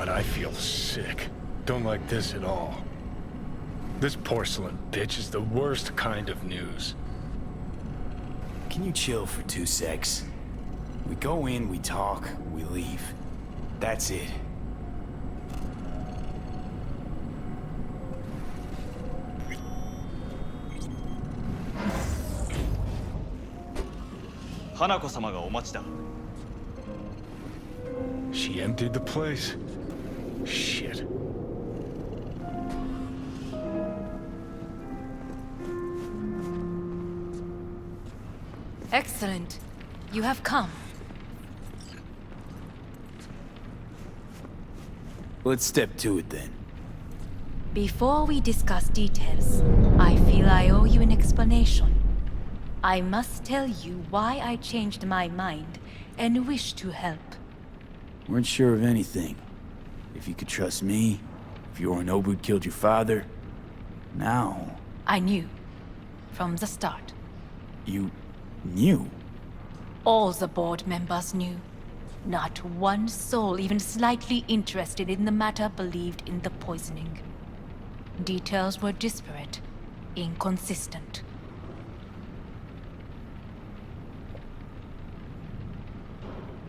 God, I feel sick. Don't like this at all. This porcelain bitch is the worst kind of news. Can you chill for 2 secs? We go in, we talk, we leave. That's it. Hanako-sama ga omachi da. She emptied the place. Shit. Excellent. You have come. Let's step to it then. Before we discuss details, I feel I owe you an explanation. I must tell you why I changed my mind and wish to help. Weren't sure of anything. If you could trust me, if Yorinobu killed your father. Now... I knew. From the start. You... knew? All the board members knew. Not one soul even slightly interested in the matter believed in the poisoning. Details were disparate, inconsistent.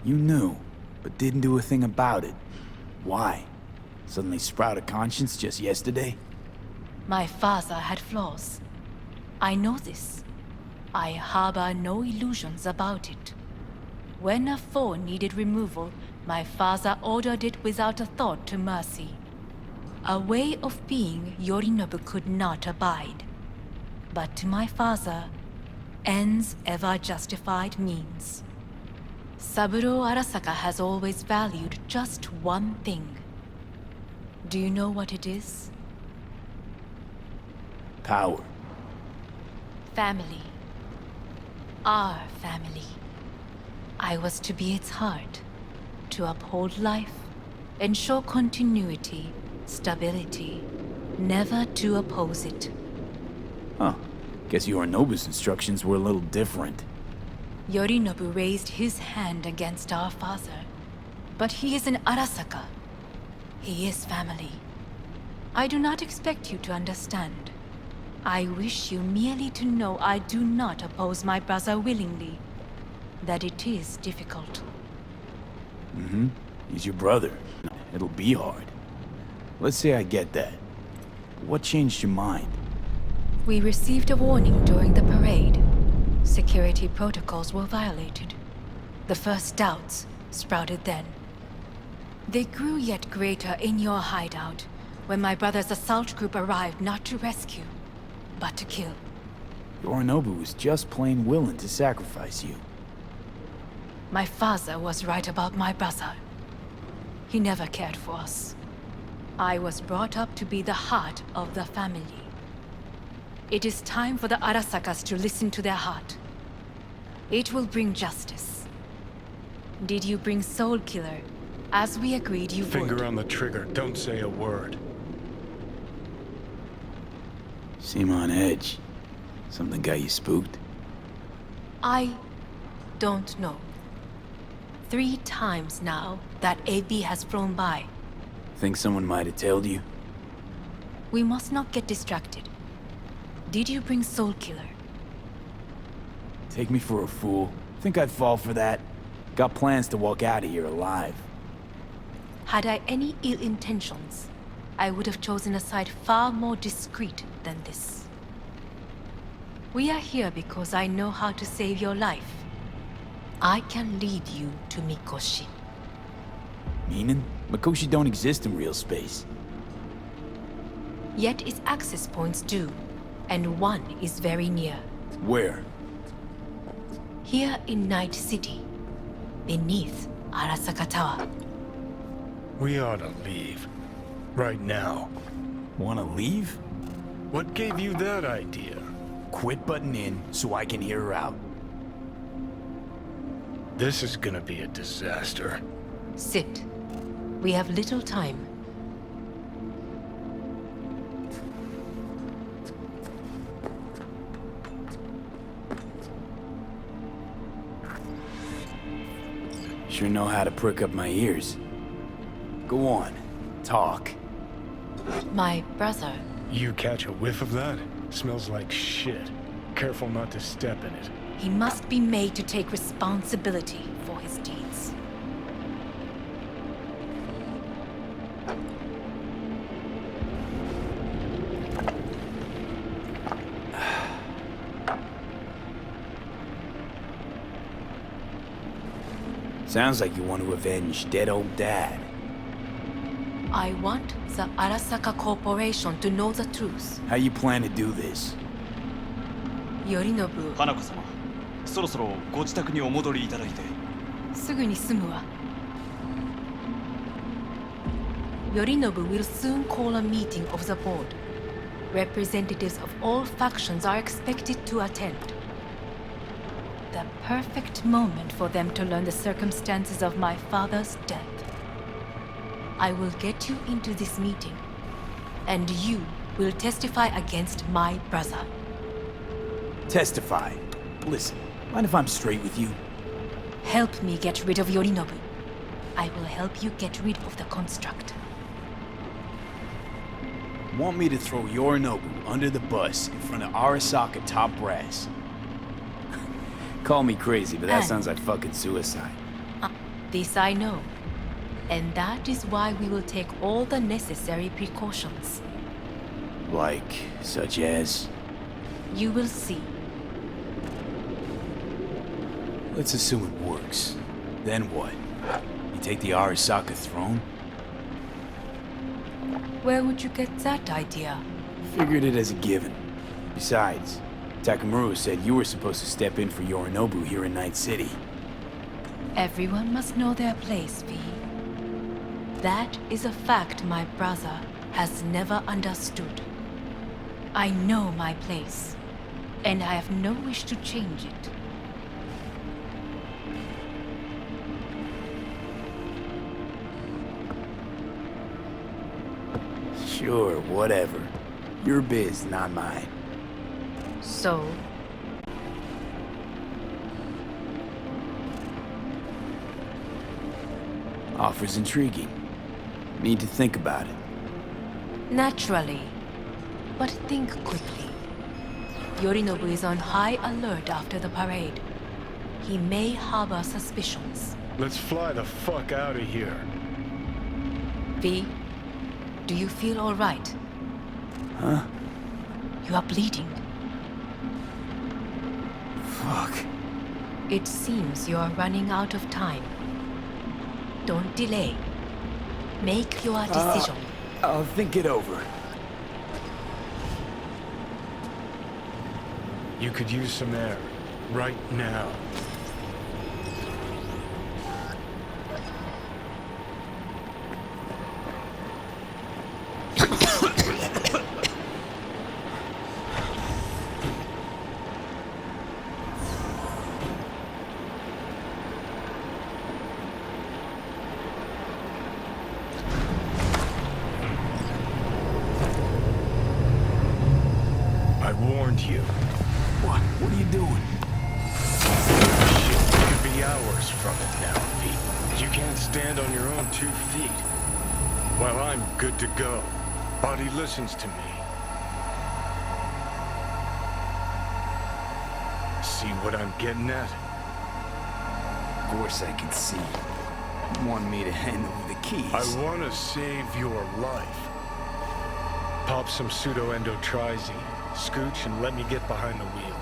You knew, but didn't do a thing about it. Why? Suddenly sprout a conscience just yesterday? My father had flaws. I know this. I harbor no illusions about it. When a foe needed removal, my father ordered it without a thought to mercy. A way of being Yorinobu could not abide. But to my father, ends ever justified means. Saburo Arasaka has always valued just one thing. Do you know what it is? Power. Family. Our family. I was to be its heart, to uphold life, ensure continuity, stability, never to oppose it. Huh. Guess Yorinobu's instructions were a little different. Yorinobu raised his hand against our father, but he is an Arasaka. He is family. I do not expect you to understand. I wish you merely to know I do not oppose my brother willingly. That it is difficult. Mm-hmm. He's your brother. It'll be hard. Let's say I get that. What changed your mind? We received a warning during the parade. Security protocols were violated. The first doubts sprouted then. They grew yet greater in your hideout, when my brother's assault group arrived not to rescue, but to kill. Yorinobu was just plain willing to sacrifice you. My father was right about my brother. He never cared for us. I was brought up to be the heart of the family. It is time for the Arasakas to listen to their heart. It will bring justice. Did you bring Soul Killer, as we agreed you would? Finger on the trigger, don't say a word. Seem on edge. Something got you spooked? I don't know. 3 times now that AB has flown by. Think someone might have told you? We must not get distracted. Did you bring Soul Killer? Take me for a fool. Think I'd fall for that? Got plans to walk out of here alive. Had I any ill intentions, I would have chosen a side far more discreet than this. We are here because I know how to save your life. I can lead you to Mikoshi. Meaning? Mikoshi don't exist in real space. Yet its access points do, and one is very near. Where? Here in Night City, beneath Arasaka Tower. We ought to leave. Right now. Wanna leave? What gave you that idea? Quit butting in so I can hear her out. This is gonna be a disaster. Sit. We have little time. Sure know how to prick up my ears. Go on. Talk. My brother. You catch a whiff of that? Smells like shit. Careful not to step in it. He must be made to take responsibility for his deeds. Sounds like you want to avenge dead old dad. I want the Arasaka Corporation to know the truth. How you plan to do this? Yorinobu, 花子様、そろそろご自宅にお戻りいただいて。すぐに済むわ。Yorinobu will soon call a meeting of the board. Representatives of all factions are expected to attend. The perfect moment for them to learn the circumstances of my father's death. I will get you into this meeting, and you will testify against my brother. Testify. Listen, mind if I'm straight with you? Help me get rid of Yorinobu. I will help you get rid of the construct. Want me to throw Yorinobu under the bus in front of Arasaka top brass? Call me crazy, but that sounds like fucking suicide. This I know. And that is why we will take all the necessary precautions. Like, such as? You will see. Let's assume it works. Then what? You take the Arasaka throne? Where would you get that idea? Figured it as a given. Besides, Takamura said you were supposed to step in for Yorinobu here in Night City. Everyone must know their place, V. That is a fact my brother has never understood. I know my place, and I have no wish to change it. Sure, whatever. Your biz, not mine. So, Offer's intriguing. Need to think about it. naturally. But think quickly. Yorinobu is on high alert after the parade. He may harbor suspicions. Let's fly the fuck out of here. V, do you feel all right? Huh? You are bleeding. Fuck. It seems you are running out of time. Don't delay. Make your decision. I'll think it over. You could use some air. Right now. I warned you. What? What are you doing? Shit could be hours from it now, Pete. You can't stand on your own 2 feet. Well, I'm good to go. Body listens to me. See what I'm getting at? Of course I can see. You want me to hand over the keys. I want to save your life. Pop some pseudo-endotrizine, scooch, and let me get behind the wheel.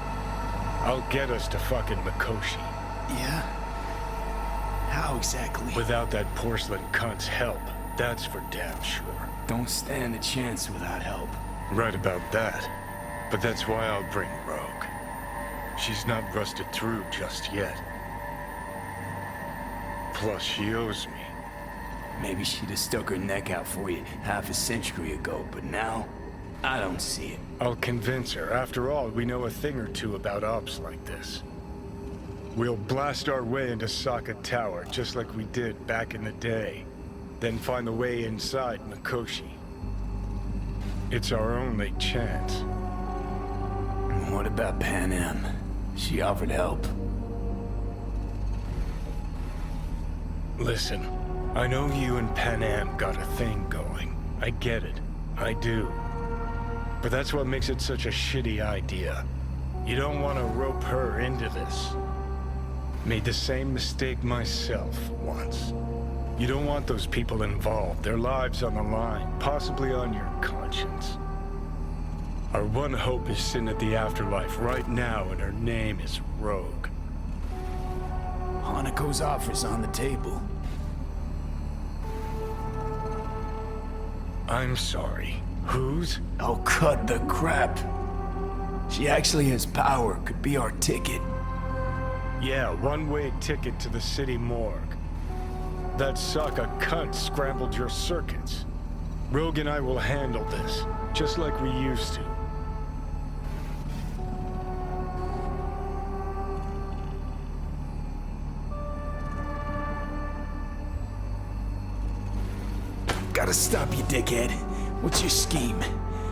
I'll get us to fucking Mikoshi. Yeah? How exactly? Without that porcelain cunt's help, that's for damn sure. Don't stand a chance without help. Right about that. But that's why I'll bring Rogue. She's not rusted through just yet. Plus, she owes me. Maybe she'd have stuck her neck out for you half a century ago, but now, I don't see it. I'll convince her. After all, we know a thing or two about ops like this. We'll blast our way into Saka Tower, just like we did back in the day. Then find the way inside Mikoshi. It's our only chance. What about Pan Am? She offered help. Listen, I know you and Panam got a thing going. I get it. I do. But that's what makes it such a shitty idea. You don't want to rope her into this. Made the same mistake myself once. You don't want those people involved, their lives on the line, possibly on your conscience. Our one hope is sin at the afterlife right now, and her name is Rogue. Hanako's offer's on the table. I'm sorry. Whose? Oh, cut the crap. She actually has power, could be our ticket. Yeah, one-way ticket to the city morgue. That suck a cunt scrambled your circuits. Rogue and I will handle this, just like we used to. Gotta stop you, dickhead. What's your scheme?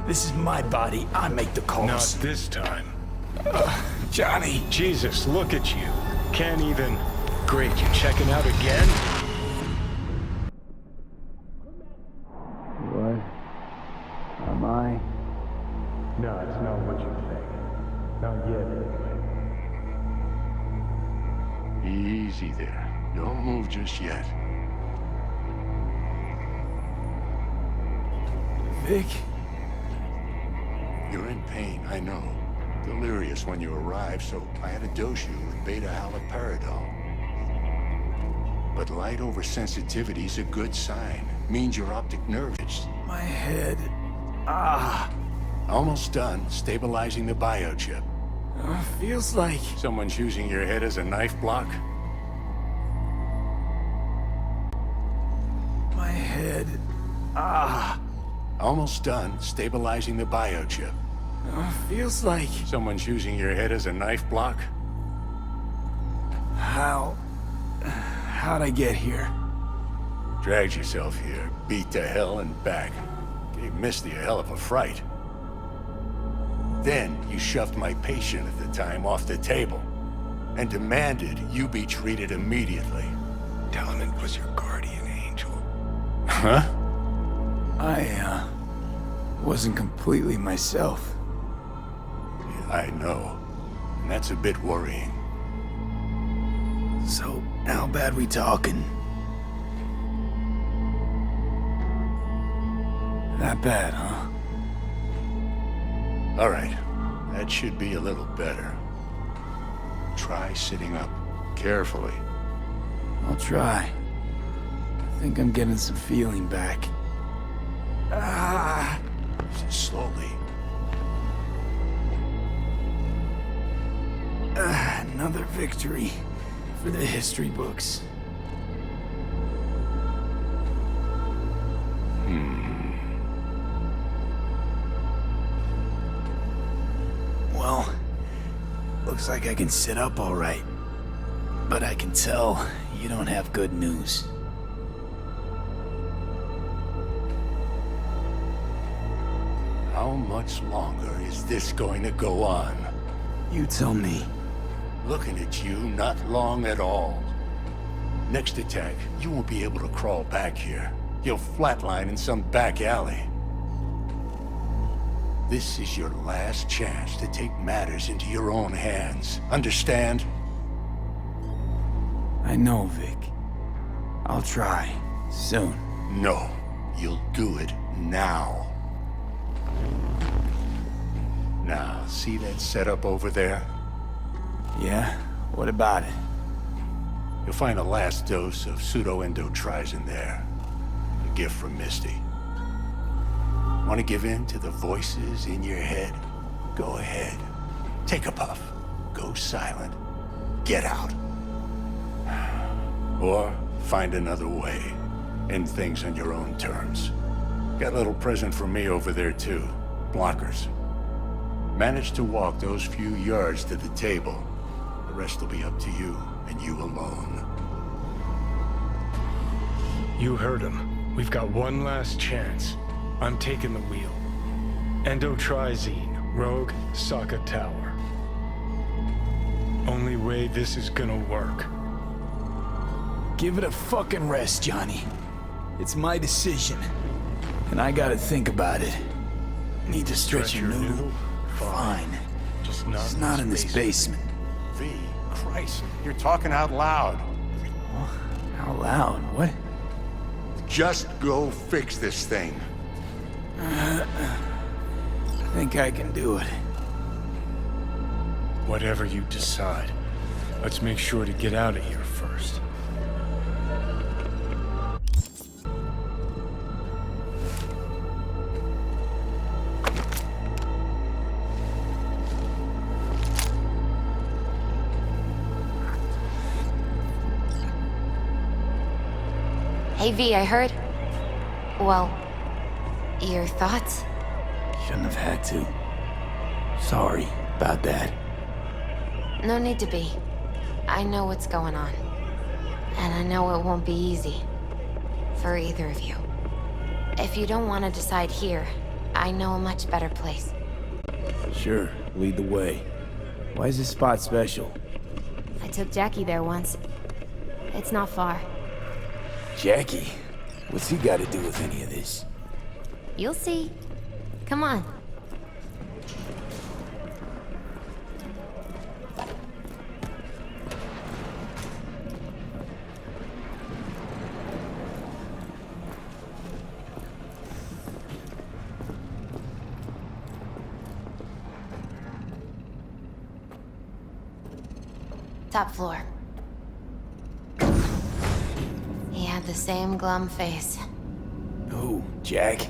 This is my body. I make the calls. Not this time. Johnny. Jesus, look at you. Can't even... Great, you checking out again? What? Am I? No, it's not what you think. Not yet, anyway. Easy there. Don't move just yet. Vic? You're in pain, I know. Delirious when you arrived, so I had to dose you with beta-haloperidol. But light oversensitivity's a good sign. Means your optic nerve is My head. almost done stabilizing the biochip. Feels like... Someone's using your head as a knife block? My head. Almost done stabilizing the biochip. Feels like... Someone's using your head as a knife block? How'd I get here? Dragged yourself here, beat to hell and back. Gave Misty a hell of a fright. Then you shoved my patient at the time off the table and demanded you be treated immediately. Tell him it was your guardian angel. Huh? I, wasn't completely myself. Yeah, I know. And that's a bit worrying. So, how bad we talking? That bad, huh? All right. That should be a little better. Try sitting up. Carefully. I'll try. I think I'm getting some feeling back. Slowly. Another victory for the history books. Well, looks like I can sit up all right. But I can tell you don't have good news. How much longer is this going to go on? You tell me. Looking at you, not long at all. Next attack, you won't be able to crawl back here. You'll flatline in some back alley. This is your last chance to take matters into your own hands. Understand? I know, Vic. I'll try. Soon. No. You'll do it now. Now, see that setup over there? Yeah? What about it? You'll find a last dose of pseudo-endotrizin there. A gift from Misty. Want to give in to the voices in your head? Go ahead. Take a puff. Go silent. Get out. Or find another way. End things on your own terms. Got a little present for me over there too. Blockers. Manage to walk those few yards to the table. The rest will be up to you, and you alone. You heard him. We've got one last chance. I'm taking the wheel. Endotrizine, Rogue, Sokka Tower. Only way this is gonna work. Give it a fucking rest, Johnny. It's my decision. And I gotta think about it. Need to stretch your noodle? Fine. Just It's not in this basement. V, Christ, you're talking out loud. Out loud, what? Just go fix this thing. I think I can do it. Whatever you decide, let's make sure to get out of here first. Hey V, I heard. Well, your thoughts? Shouldn't have had to. Sorry about that. No need to be. I know what's going on. And I know it won't be easy. For either of you. If you don't want to decide here, I know a much better place. Sure, lead the way. Why is this spot special? I took Jackie there once. It's not far. Jackie? What's he got to do with any of this? You'll see. Come on. Top floor. He had the same glum face. Who, Jack?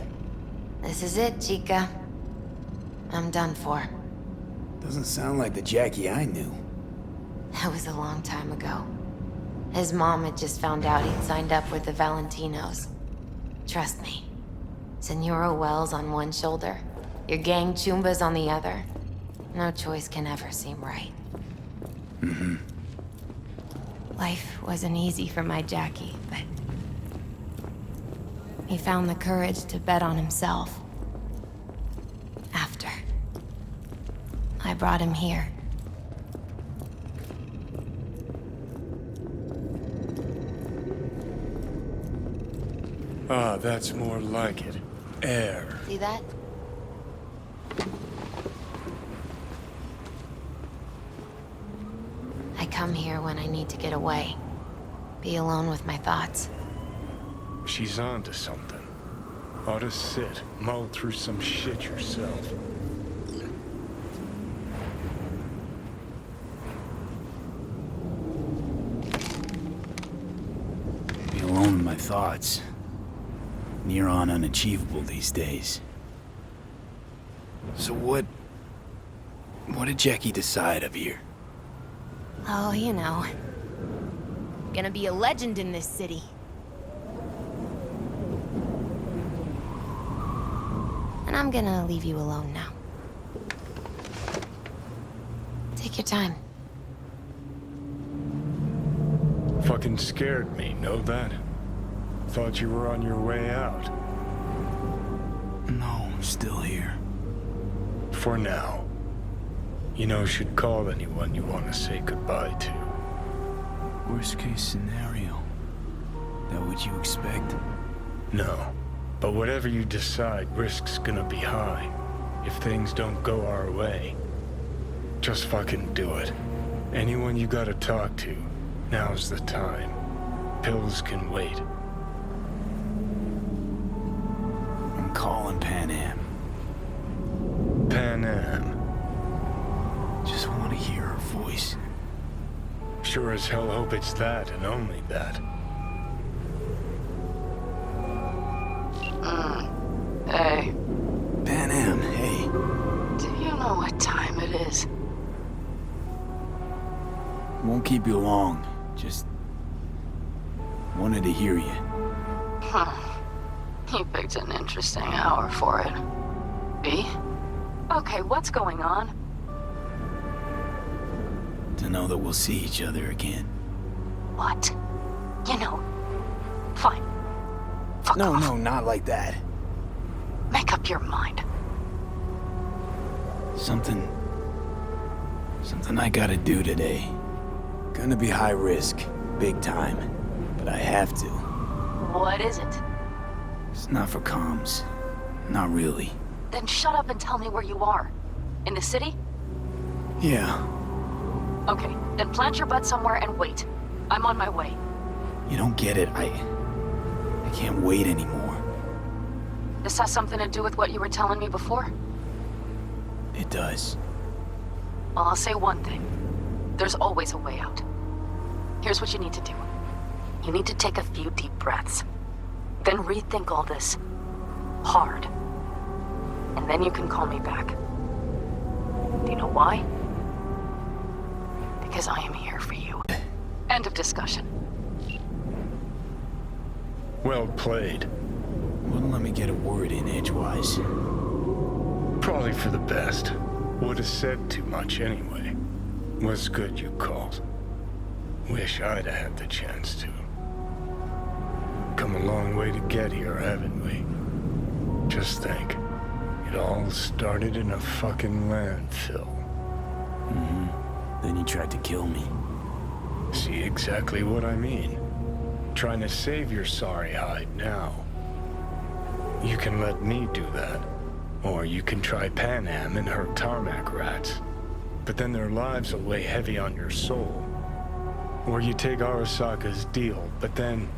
This is it, Chica. I'm done for. Doesn't sound like the Jackie I knew. That was a long time ago. His mom had just found out he'd signed up with the Valentinos. Trust me. Senora Wells on one shoulder, your gang Chumbas on the other. No choice can ever seem right. Mm-hmm. Life wasn't easy for my Jackie, but he found the courage to bet on himself. After I brought him here. Ah, that's more like it. Air. See that? I come here when I need to get away. Be alone with my thoughts. She's on to something. Ought to sit, mull through some shit yourself. Be alone with my thoughts. Near on unachievable these days. So what did Jackie decide up here? Oh, you know. Gonna be a legend in this city. And I'm gonna leave you alone now. Take your time. Fucking scared me, know that? Thought you were on your way out. No, I'm still here. For now. You know, should call anyone you want to say goodbye to. Worst case scenario. That what you expect? No. But whatever you decide, risk's gonna be high. If things don't go our way. Just fucking do it. Anyone you gotta talk to, now's the time. Pills can wait. I'm calling Pan Am. Pan Am. Just want to hear her voice. Sure as hell hope it's that and only that. Hey, Pan Am, hey. do you know what time it is? Won't keep you long. Just wanted to hear you. Huh. You picked an interesting hour for it. B? Okay, what's going on? To know that we'll see each other again. What? You know, fine. Fuck off. No, not like that. Make up your mind. Something I gotta do today. Gonna be high risk, big time. but I have to. What is it? It's not for comms. Not really. Then shut up and tell me where you are. In the city? Yeah. Okay, then plant your butt somewhere and wait. I'm on my way. You don't get it. I can't wait anymore. This has something to do with what you were telling me before? It does. Well, I'll say one thing. There's always a way out. Here's what you need to do. You need to take a few deep breaths. Then rethink all this. Hard. And then you can call me back. Do you know why? Because I am here for you. End of discussion. Well played. Wouldn't let me get a word in edgewise. Probably for the best. Would have said too much anyway. Was good you called. Wish I'd have had the chance to. Come a long way to get here, haven't we? Just think. It all started in a fucking landfill. Then you tried to kill me. See exactly what I mean. Trying to save your sorry hide now. You can let me do that. Or you can try Pan Am and her tarmac rats. But then their lives will weigh heavy on your soul. Or you take Arasaka's deal, but then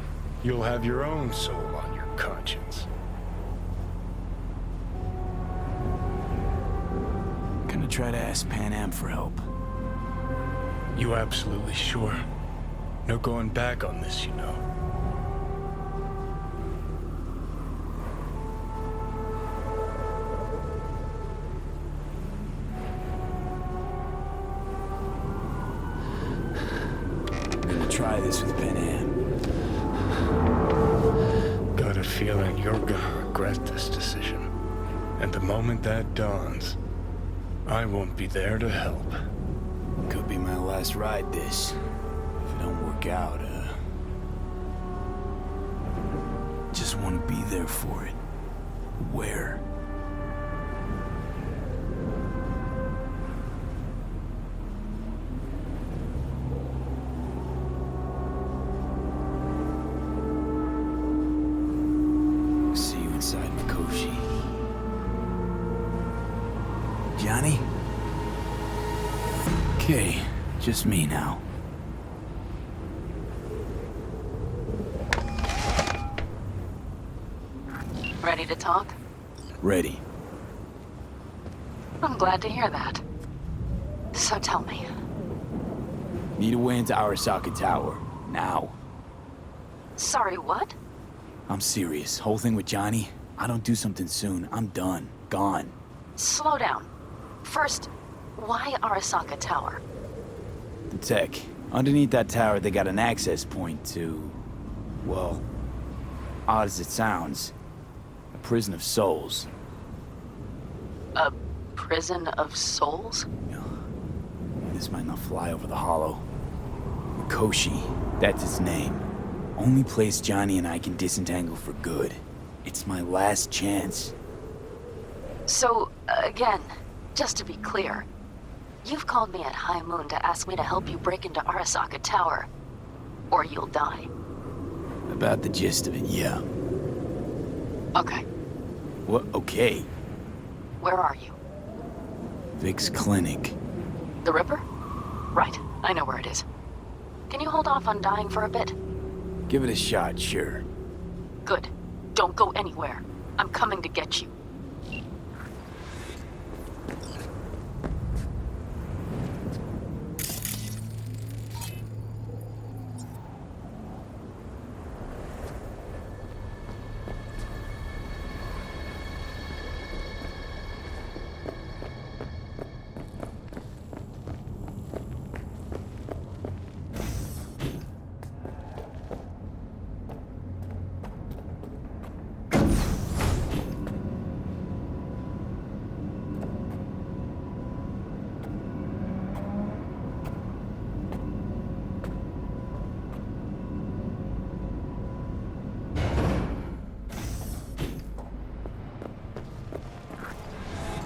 you'll have your own soul on your conscience. Gonna try to ask Pan Am for help. You absolutely sure? No going back on this, you know. I'm gonna try this with Pan Am. Got a feeling you're gonna regret this decision. And the moment that dawns, I won't be there to help. Could be my last ride this. If it don't work out, just want to be there for it. Where? See you inside Mikoshi. Johnny? Okay, just me now. Ready to talk? Ready. I'm glad to hear that. So tell me. Need a way into Arasaka Tower. Now. Sorry, what? I'm serious. Whole thing with Johnny, I don't do something soon, I'm done. Gone. Slow down. First, why Arasaka Tower? The tech. Underneath that tower, they got an access point to... well, odd as it sounds, a prison of souls. A prison of souls? This might not fly over the hollow. Mikoshi, that's its name. Only place Johnny and I can disentangle for good. It's my last chance. So, again, just to be clear, you've called me at high moon to ask me to help you break into Arasaka Tower, or you'll die. About the gist of it, yeah. Okay, What? Okay. where are you? Vic's clinic. The Ripper? Right, I know where it is. Can you hold off on dying for a bit? Give it a shot, sure. Good. Don't go anywhere. I'm coming to get you.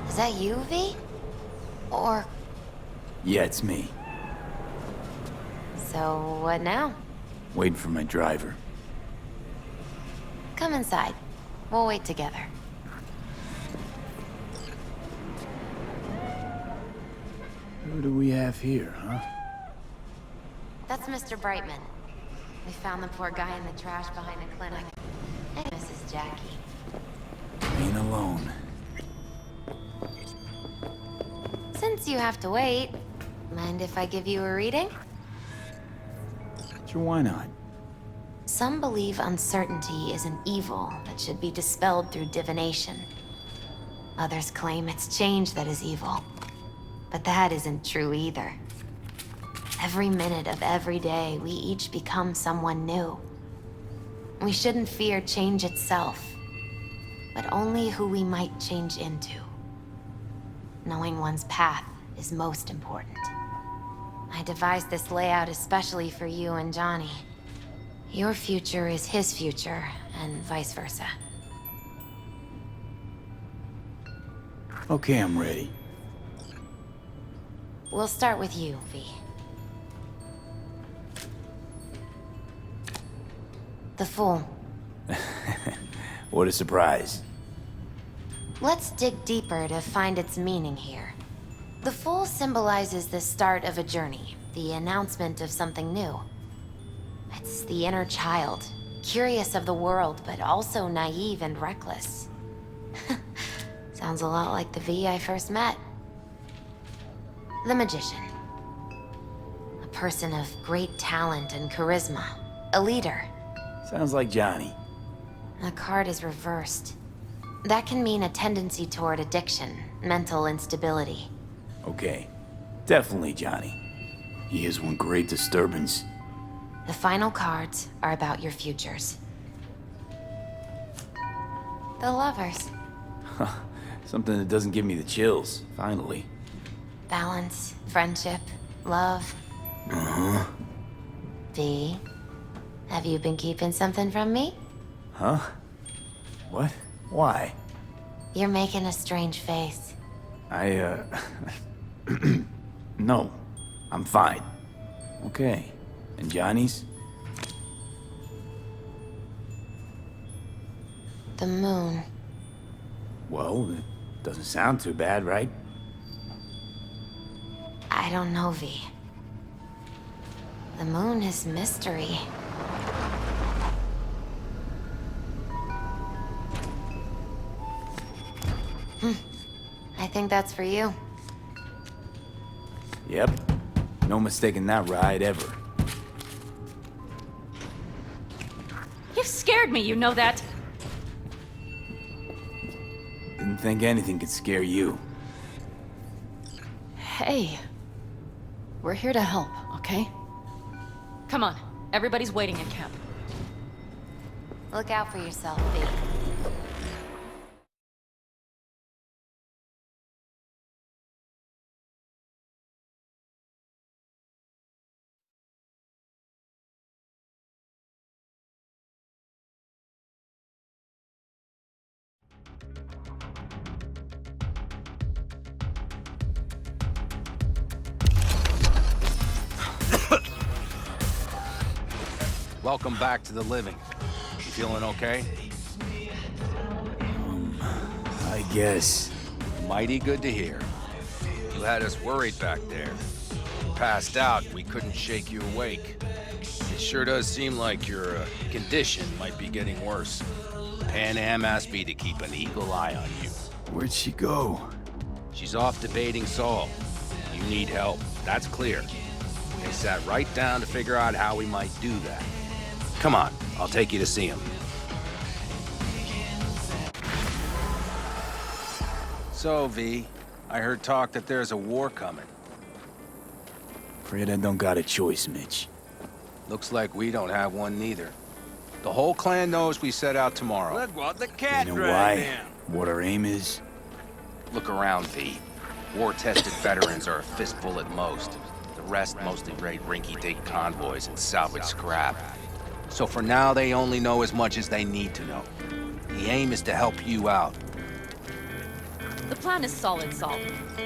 Is that you, V? Or... Yeah, it's me. so what now? Waiting for my driver. Come inside. We'll wait together. Who do we have here, huh? That's Mr. Brightman. We found the poor guy in the trash behind the clinic. Hey, Mrs. Jackie. Ain't alone. Since you have to wait, mind if I give you a reading? Sure, why not? Some believe uncertainty is an evil that should be dispelled through divination. Others claim it's change that is evil. But that isn't true either. Every minute of every day, we each become someone new. We shouldn't fear change itself, but only who we might change into. Knowing one's path is most important. I devised this layout especially for you and Johnny. Your future is his future, and vice versa. Okay, I'm ready. We'll start with you, V. The Fool. What a surprise. Let's dig deeper to find its meaning here. The Fool symbolizes the start of a journey, the announcement of something new. It's the inner child, curious of the world, but also naive and reckless. Sounds a lot like the V I first met. The Magician. A person of great talent and charisma. A leader. Sounds like Johnny. The card is reversed. That can mean a tendency toward addiction, mental instability. Okay. Definitely Johnny. He is one great disturbance. The final cards are about your futures. The Lovers. Something that doesn't give me the chills, finally. Balance, friendship, love. Uh-huh. V, have you been keeping something from me? Huh? What? Why? You're making a strange face. No. I'm fine. Okay. And Johnny's? The moon. Well, it doesn't sound too bad, right? I don't know, V. The moon is mystery. I think that's for you. Yep. No mistaking that ride ever. You've scared me, you know that? Didn't think anything could scare you. Hey. We're here to help, okay? Come on. Everybody's waiting in camp. Look out for yourself, V. Welcome back to the living. You feeling okay? I guess. Mighty good to hear. You had us worried back there. You passed out, we couldn't shake you awake. It sure does seem like your condition might be getting worse. Pan Am asked me to keep an eagle eye on you. Where'd she go? She's off debating Saul. You need help, that's clear. They sat right down to figure out how we might do that. Come on, I'll take you to see him. So, V, I heard talk that there's a war coming. Afraid I don't got a choice, Mitch. Looks like we don't have one neither. The whole clan knows we set out tomorrow. Look what the cat You know dragged why? in. What our aim is? Look around, V. War-tested veterans are a fistful at most. The rest mostly raid rinky-dink convoys and salvage scrap. So for now, they only know as much as they need to know. The aim is to help you out. The plan is solid, Saul.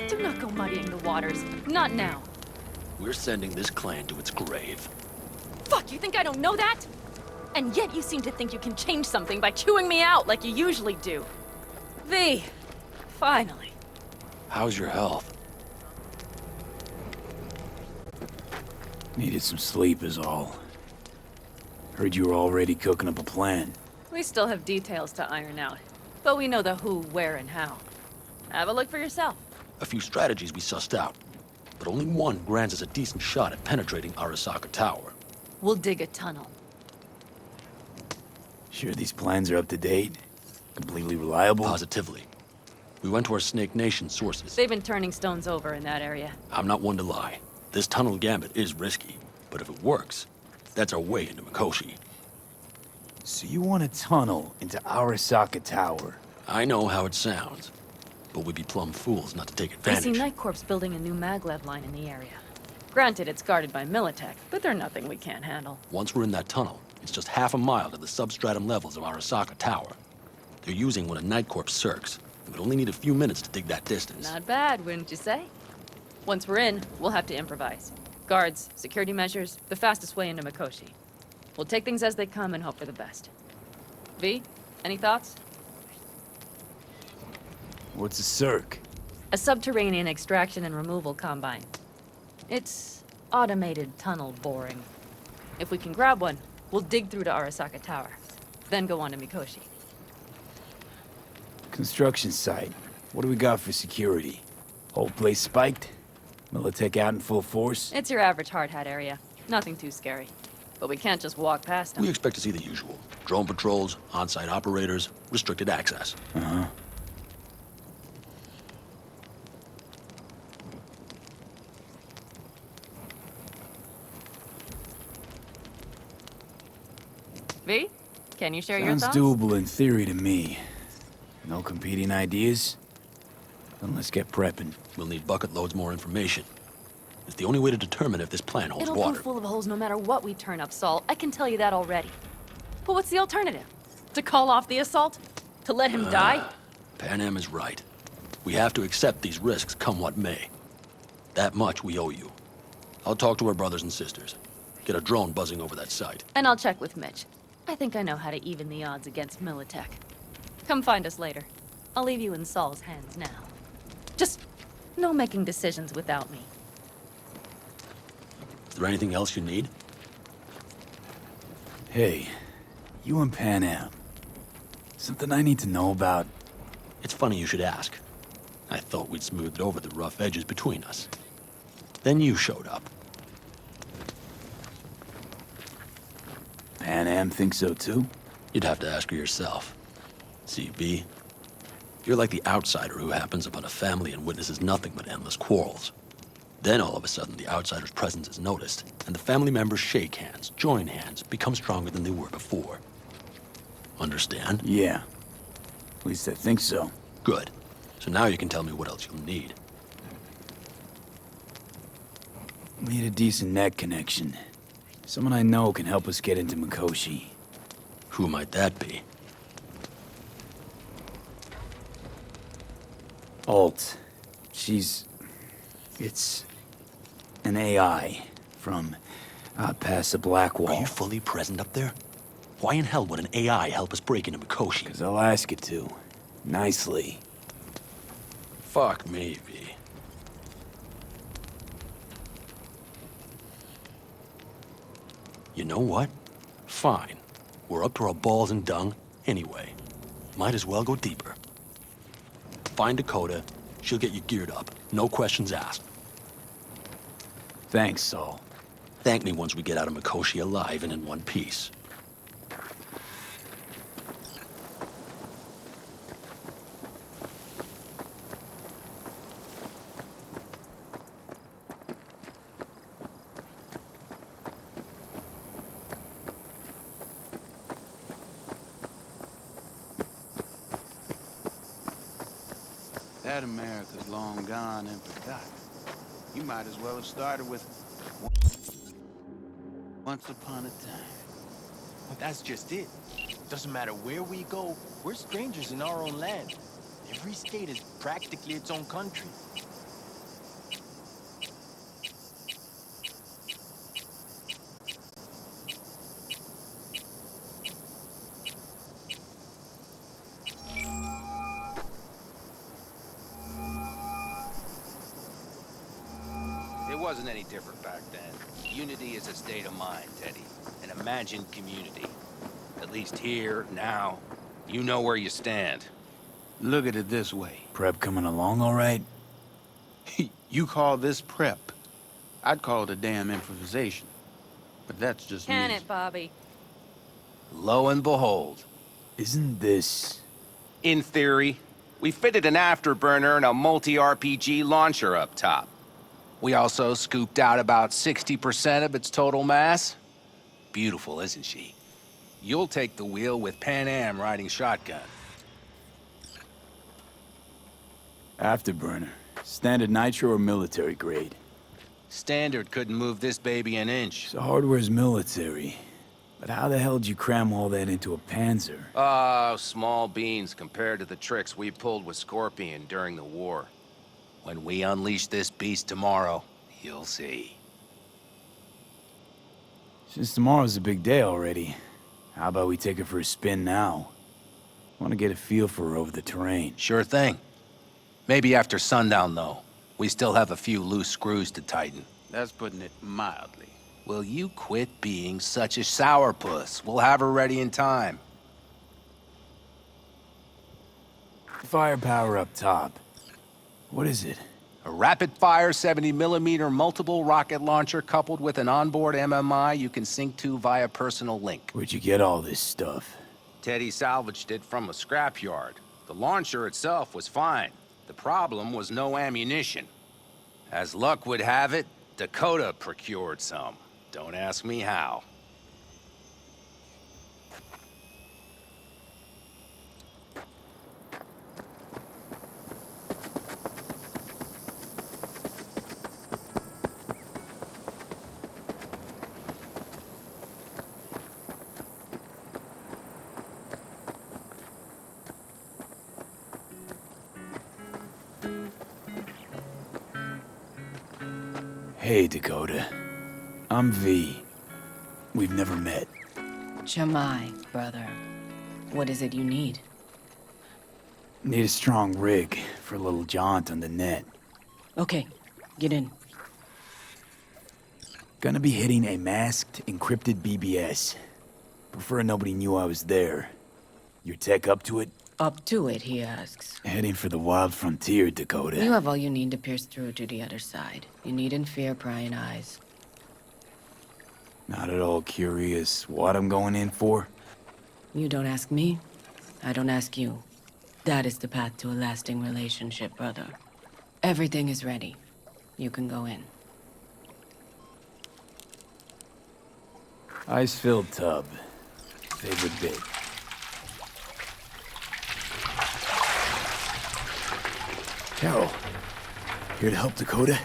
Do not go muddying the waters. Not now. We're sending this clan to its grave. Fuck, you think I don't know that? And yet you seem to think you can change something by chewing me out like you usually do. V, finally. How's your health? Needed some sleep is all. Heard you were already cooking up a plan. We still have details to iron out, but we know the who, where, and how. Have a look for yourself. A few strategies we sussed out, but only one grants us a decent shot at penetrating Arasaka Tower. We'll dig a tunnel. Sure these plans are up to date? Completely reliable? Positively. We went to our Snake Nation sources. They've been turning stones over in that area. I'm not one to lie. This tunnel gambit is risky, but if it works, that's our way into Mikoshi. So you want a tunnel into Arasaka Tower? I know how it sounds, but we'd be plumb fools not to take I advantage. see Night Corp's building a new maglev line in the area. Granted, it's guarded by Militech, but they're nothing we can't handle. Once we're in that tunnel, it's just half a mile to the substratum levels of Arasaka Tower. They're using one of Night Corp's circs. We'd only need a few minutes to dig that distance. Not bad, wouldn't you say? Once we're in, we'll have to improvise. Guards, security measures, the fastest way into Mikoshi. We'll take things as they come and hope for the best. V, any thoughts? What's a circ? A subterranean extraction and removal combine. It's automated tunnel boring. If we can grab one, we'll dig through to Arasaka Tower, then go on to Mikoshi. Construction site. What do we got for security? Whole place spiked? Militech out in full force? It's your average hard hat area. Nothing too scary. But we can't just walk past them. We expect to see the usual. Drone patrols, on-site operators, restricted access. Uh-huh. V, can you share your Sounds thoughts? doable in theory to me. No competing ideas? Then let's get prepping. We'll need bucket loads more information. It's the only way to determine if this plan holds It'll water. prove full of holes no matter what we turn up, Saul. I can tell you that already. But what's the alternative? To call off the assault? To let him die? Pan Am is right. We have to accept these risks come what may. That much we owe you. I'll talk to our brothers and sisters. Get a drone buzzing over that site. And I'll check with Mitch. I think I know how to even the odds against Militech. Come find us later. I'll leave you in Saul's hands now. Just no making decisions without me. Is there anything else you need? Hey, you and Pan Am. Something I need to know about? It's funny you should ask. I thought we'd smoothed over the rough edges between us. Then you showed up. Pan Am thinks so too? You'd have to ask her yourself. See, B, you're like the outsider who happens upon a family and witnesses nothing but endless quarrels. Then all of a sudden the outsider's presence is noticed, and the family members shake hands, join hands, become stronger than they were before. Understand? Yeah. At least I think so. Good. So now you can tell me what else you'll need. Need a decent net connection. Someone I know can help us get into Mikoshi. Who might that be? Alt. It's an AI from out past the Black Wall. Are you fully present up there? Why in hell would an AI help us break into Mikoshi? 'Cause I'll ask it to. Nicely. Fuck me, V. You know what? Fine. We're up to our balls in dung anyway. Might as well go deeper. Find Dakota. She'll get you geared up. No questions asked. Thanks, Saul. Thank me once we get out of Mikoshi alive and in one piece. That America's long gone and forgotten. You might as well have started with once upon a time. But that's just it. Doesn't matter where we go, we're strangers in our own land. Every state is practically its own country. wasn't any different back then. Unity is a state of mind, Teddy. An imagined community. At least here, now, you know where you stand. Look at it this way. Prep coming along all right? You call this prep. I'd call it a damn improvisation. But that's just Can me. it, Bobby? Lo and behold. Isn't this... In theory, we fitted an afterburner and a multi-RPG launcher up top. We also scooped out about 60% of its total mass. Beautiful, isn't she? You'll take the wheel with Pan Am riding shotgun. Afterburner. Standard nitro or military grade? Standard couldn't move this baby an inch. So hardware's military. But how the hell did you cram all that into a Panzer? Oh, small beans compared to the tricks we pulled with Scorpion during the war. When we unleash this beast tomorrow, you'll see. Since tomorrow's a big day already, how about we take her for a spin now? Want to get a feel for her over the terrain. Sure thing. Maybe after sundown, though. We still have a few loose screws to tighten. That's putting it mildly. Will you quit being such a sourpuss? We'll have her ready in time. Firepower up top. What is it? A rapid-fire 70mm multiple rocket launcher coupled with an onboard MMI you can sync to via personal link. Where'd you get all this stuff? Teddy salvaged it from a scrapyard. The launcher itself was fine. The problem was no ammunition. As luck would have it, Dakota procured some. Don't ask me how. Hey, Dakota. I'm V. We've never met. Jamai, brother. What is it you need? Need a strong rig for a little jaunt on the net. Okay, get in. Gonna be hitting a masked, encrypted BBS. Prefer nobody knew I was there. Your tech up to it? Up to it, he asks. Heading for the wild frontier, Dakota. You have all you need to pierce through to the other side. You needn't fear prying eyes. Not at all curious what I'm going in for? You don't ask me, I don't ask you. That is the path to a lasting relationship, brother. Everything is ready. You can go in. Ice-filled tub. Favorite bit. Carol, here to help Dakota?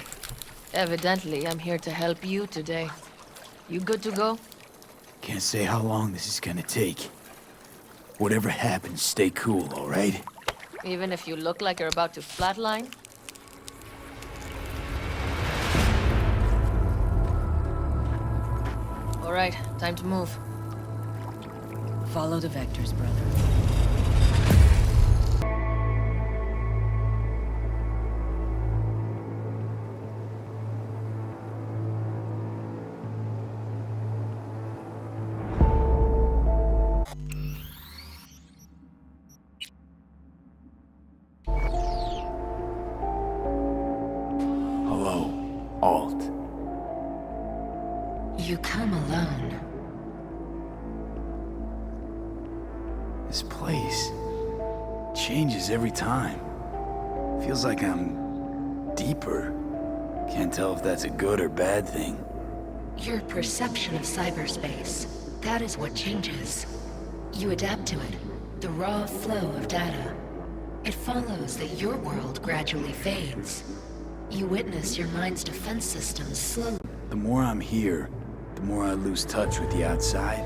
Evidently, I'm here to help you today. You good to go? Can't say how long this is gonna take. Whatever happens, stay cool, all right? Even if you look like you're about to flatline? All right, time to move. Follow the vectors, brother. Hello, Alt. You come alone. This place changes every time. Feels like I'm deeper. Can't tell if that's a good or bad thing. Your perception of cyberspace, that is what changes. You adapt to it, the raw flow of data. It follows that your world gradually fades. You witness your mind's defense systems slowly. The more I'm here, the more I lose touch with the outside,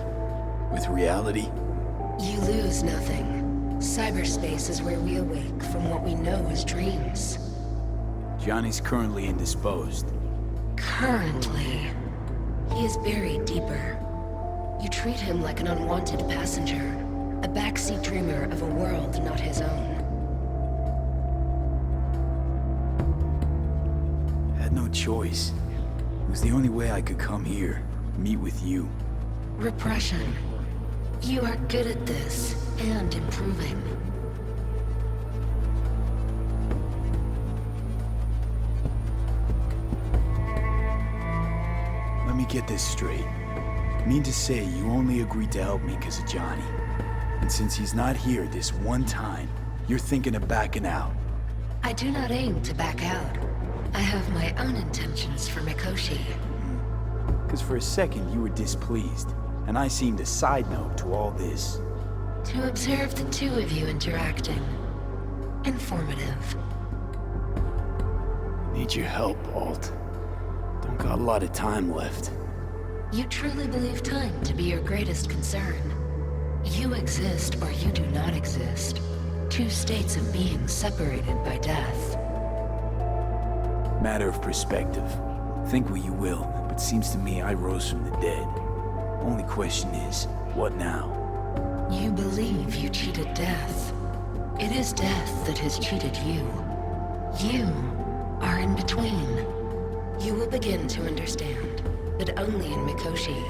with reality. You lose nothing. Cyberspace is where we awake from what we know as dreams. Johnny's currently indisposed. Currently, he is buried deeper. You treat him like an unwanted passenger, a backseat dreamer of a world not his own. Had no choice. It was the only way I could come here, meet with you. Repression. You are good at this, and improving. Let me get this straight. Mean to say you only agreed to help me because of Johnny. And since he's not here this one time, you're thinking of backing out. I do not aim to back out. I have my own intentions for Mikoshi. Because for a second you were displeased, and I seemed a side note to all this. To observe the two of you interacting. Informative. Need your help, Alt. Don't got a lot of time left. You truly believe time to be your greatest concern. You exist or you do not exist. Two states of being separated by death. Matter of perspective. Think what you will, but seems to me I rose from the dead. Only question is, what now? You believe you cheated death. It is death that has cheated you. You are in between. You will begin to understand, but only in Mikoshi.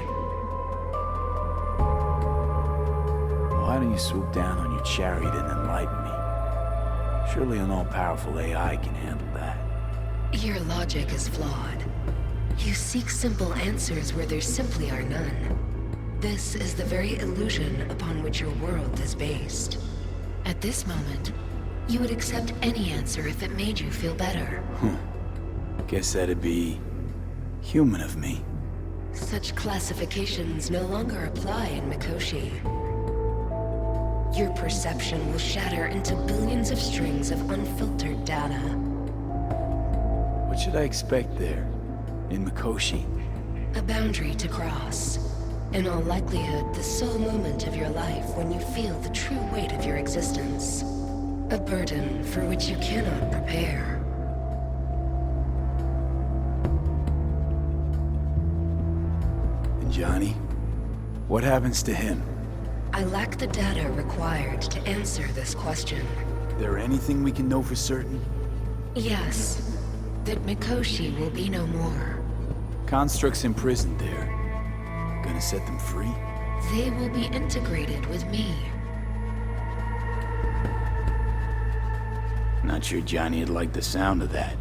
Why don't you swoop down on your chariot and enlighten me? Surely an all-powerful AI can handle that. Your logic is flawed. You seek simple answers where there simply are none. This is the very illusion upon which your world is based. At this moment, you would accept any answer if it made you feel better. Guess that'd be human of me. Such classifications no longer apply in Mikoshi. Your perception will shatter into billions of strings of unfiltered data. What should I expect there, in Mikoshi? A boundary to cross. In all likelihood, the sole moment of your life when you feel the true weight of your existence. A burden for which you cannot prepare. And Johnny? What happens to him? I lack the data required to answer this question. There anything we can know for certain? Yes. That Mikoshi will be no more. Constructs imprisoned there. Gonna set them free? They will be integrated with me. Not sure Johnny'd like the sound of that.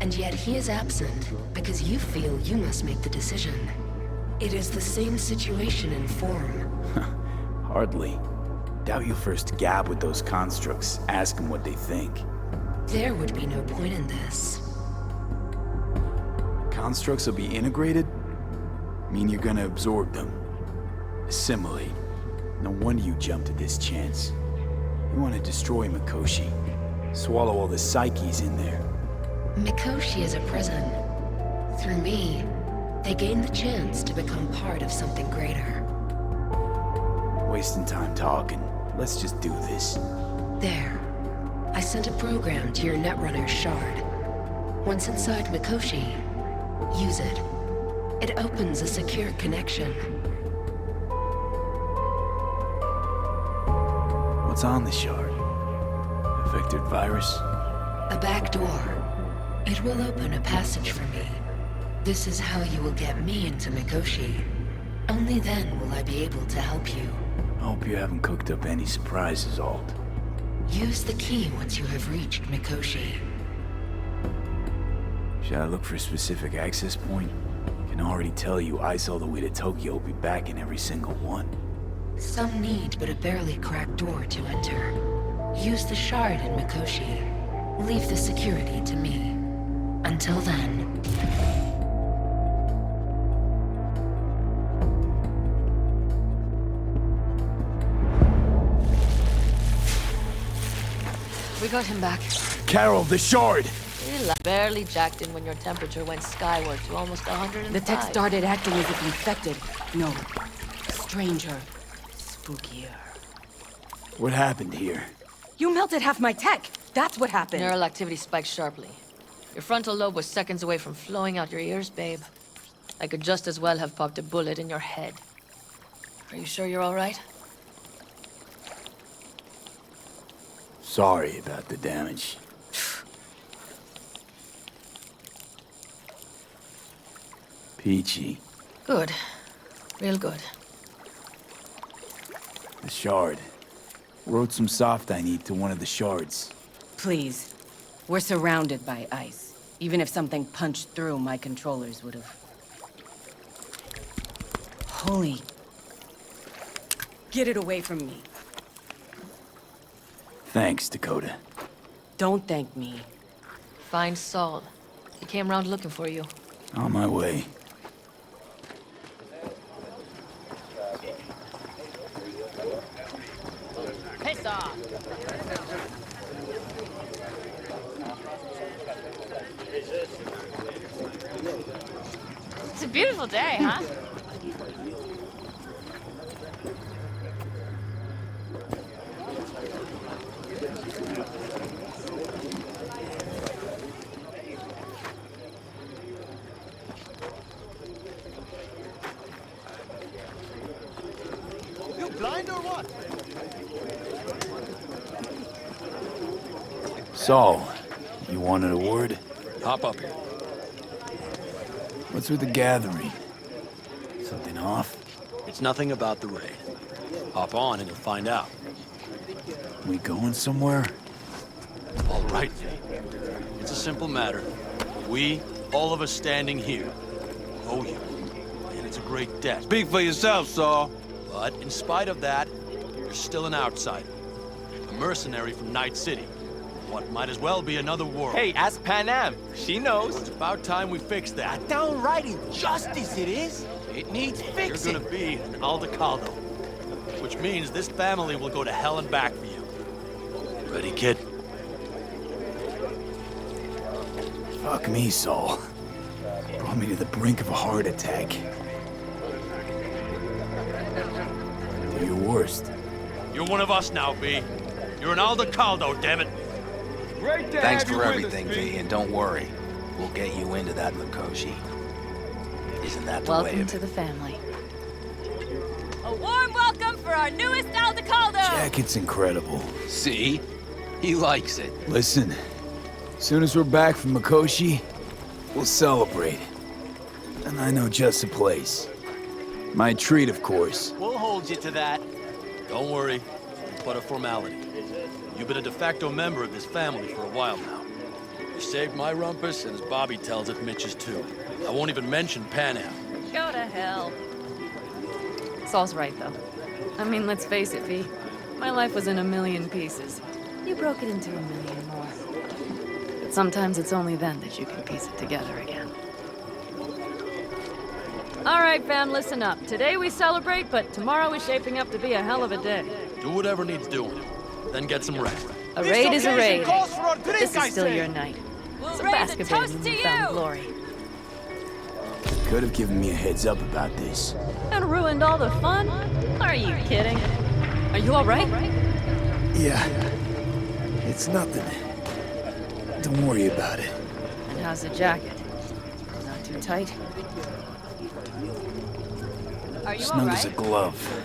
And yet he is absent because you feel you must make the decision. It is the same situation in form. Hardly. Doubt you'll first gab with those constructs, ask them what they think. There would be no point in this. Constructs will be integrated? Mean you're gonna absorb them. Assimilate. No wonder you jumped at this chance. You want to destroy Mikoshi. Swallow all the psyches in there. Mikoshi is a prison. Through me, they gain the chance to become part of something greater. Wasting time talking. Let's just do this. There. I sent a program to your Netrunner's shard. Once inside Mikoshi, use it. It opens a secure connection. What's on the shard? A vectored virus? A back door. It will open a passage for me. This is how you will get me into Mikoshi. Only then will I be able to help you. I hope you haven't cooked up any surprises, Alt. Use the key once you have reached Mikoshi. Should I look for a specific access point? Can already tell you ice all the way to Tokyo will be back in every single one. Some need but a barely cracked door to enter. Use the shard in Mikoshi. Leave the security to me. Until then... We got him back. Carol, the shard! It barely jacked in when your temperature went skyward to almost 105. The tech started acting as if infected. No. Stranger. Spookier. What happened here? You melted half my tech! That's what happened! Neural activity spiked sharply. Your frontal lobe was seconds away from flowing out your ears, babe. I could just as well have popped a bullet in your head. Are you sure you're all right? Sorry about the damage. Peachy. Good. Real good. The shard. Wrote some soft I need to one of the shards. Please. We're surrounded by ice. Even if something punched through, my controllers would have... Holy... Get it away from me. Thanks, Dakota. Don't thank me. Find Saul. He came around looking for you. On my way. Piss off! It's a beautiful day, huh? You blind or what? Saul, you wanted a word? Hop up here. What's with the gathering? Something off? It's nothing about the raid. Hop on and you'll find out. We going somewhere? All right, V. It's a simple matter. We, all of us standing here, owe you. And it's a great debt. Speak for yourself, Saul. But in spite of that, you're still an outsider. A mercenary from Night City. What might as well be another world. Hey, ask Panam. She knows. It's about time we fix that. Downright injustice it is. It needs fixing. You're gonna be an Aldecaldo. Which means this family will go to hell and back for you. Ready, kid? Fuck me, Saul. Brought me to the brink of a heart attack. Do your worst. You're one of us now, V. You're an Aldecaldo, damn it. Thanks for everything, V, and don't worry. We'll get you into that Mikoshi. Isn't that the way Welcome of to it? the family. A warm welcome for our newest Aldecaldo! Jacket's incredible. See? He likes it. Listen, as soon as we're back from Mikoshi, we'll celebrate. And I know just the place. My treat, of course. We'll hold you to that. Don't worry. It's but a formality. You've been a de facto member of this family for a while now. You saved my rumpus, and as Bobby tells it, Mitch's too. I won't even mention Panam. Go to hell. Saul's right, though. I mean, let's face it, V. My life was in a million pieces. You broke it into a million more. But sometimes it's only then that you can piece it together again. All right, fam, listen up. Today we celebrate, but tomorrow is shaping up to be a hell of a day. Do whatever needs doing. Then get some rest. A raid is a raid. Calls for a But drink, this I is still say. your night. We'll So raise bask a a bit in toast to newfound you! glory. Could have given me a heads up about this. And ruined all the fun? Are you kidding? Are you all right? Yeah. It's nothing. Don't worry about it. And how's the jacket? Not too tight? Are you Snug as a alright? glove.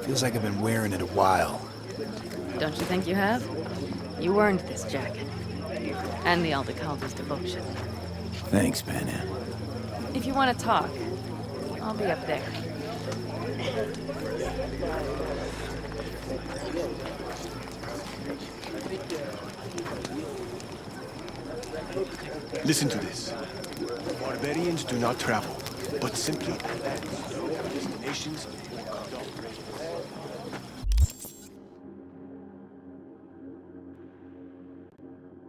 Feels like I've been wearing it a while. Don't you think you have? You earned this jacket. And the Aldecaldo's devotion. Thanks, Panam. If you want to talk, I'll be up there. Listen to this. Barbarians do not travel, but simply advance to destinations